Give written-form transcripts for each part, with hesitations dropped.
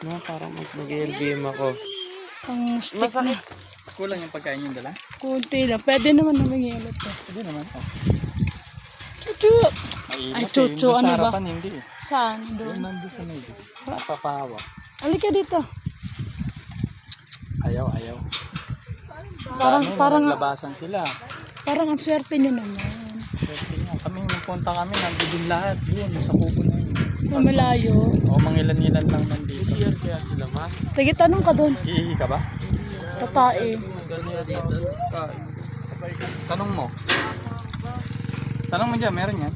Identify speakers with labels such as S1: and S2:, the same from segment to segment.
S1: No, parang nag-LBM ako.
S2: Ang stick na.
S3: Kulang yung pagkain yung dala?
S2: Kunti lang. Pwede naman na mangyelot to.
S3: Hindi naman. Oh.
S2: Chuchu! Ay, chuchu, ano ba?
S3: Harapan, hindi.
S2: Saan?
S3: Yung
S2: Doon.
S3: nandun sa may papahawa.
S2: Halika dito.
S3: Ayaw.
S2: Parang
S3: Naglabasan sila.
S2: ang swerte nyo naman.
S3: Swerte nga. Kami, nagpunta kami, nandun lahat. Yun, sa kubo na yun.
S2: Malayo.
S3: O, mangilan-ilan lang nandito.
S1: CR kaya sila, ma?
S2: Sige, tanong ka doon.
S3: Iihi ka ba?
S2: Tatae.
S3: Tanong mo. Tanong mo dyan, meron yan.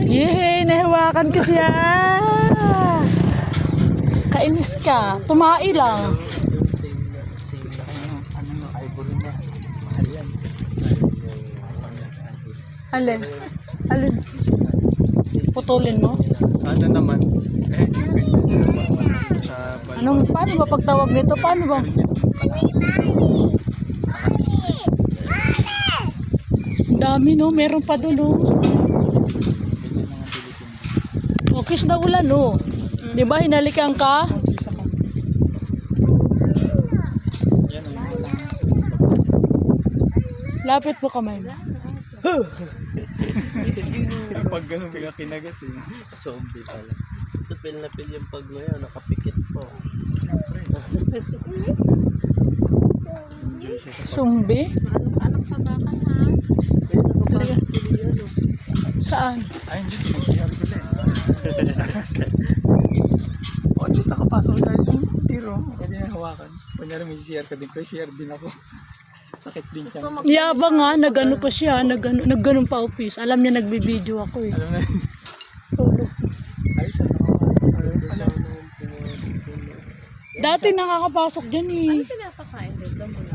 S2: Yehey! Nahawakan ko siya! Kainis ka. Tumai lang.
S3: Ano, ivory niya. Mahal yan.
S2: Alin? Alin? Putulin mo?
S3: Ano naman? Sa
S2: Paano ba pagtawag nito? Paano ba? Ang dami no, meron pa doon no. O, kiss na ulan no. Di ba hinalikan ka?
S3: yan,
S2: Lapit mo kamay mo.
S3: pag gano'n bigla kinagat eh.
S1: Zombie pala. Ito pil na pil yung pag ngayon, nakapikit po.
S3: Enjoy siya sa
S2: Sumbi?
S4: Anak sa bakan ha.
S2: Talaga. Saan?
S3: ay hindi, nag-CR sila eh. O, at least nakapasok na yung tiro. Pwede na hawakan. Kunyari may CR ka din, pero CR din ako. Sakit din siya.
S2: Yabang nga, nagano pa siya, nagganon pa office. Alam niya nagbibideo ako eh.
S3: Alam na,
S2: Tulog.
S3: ayos siya nakapasok.
S2: Dati nakakapasok dyan eh.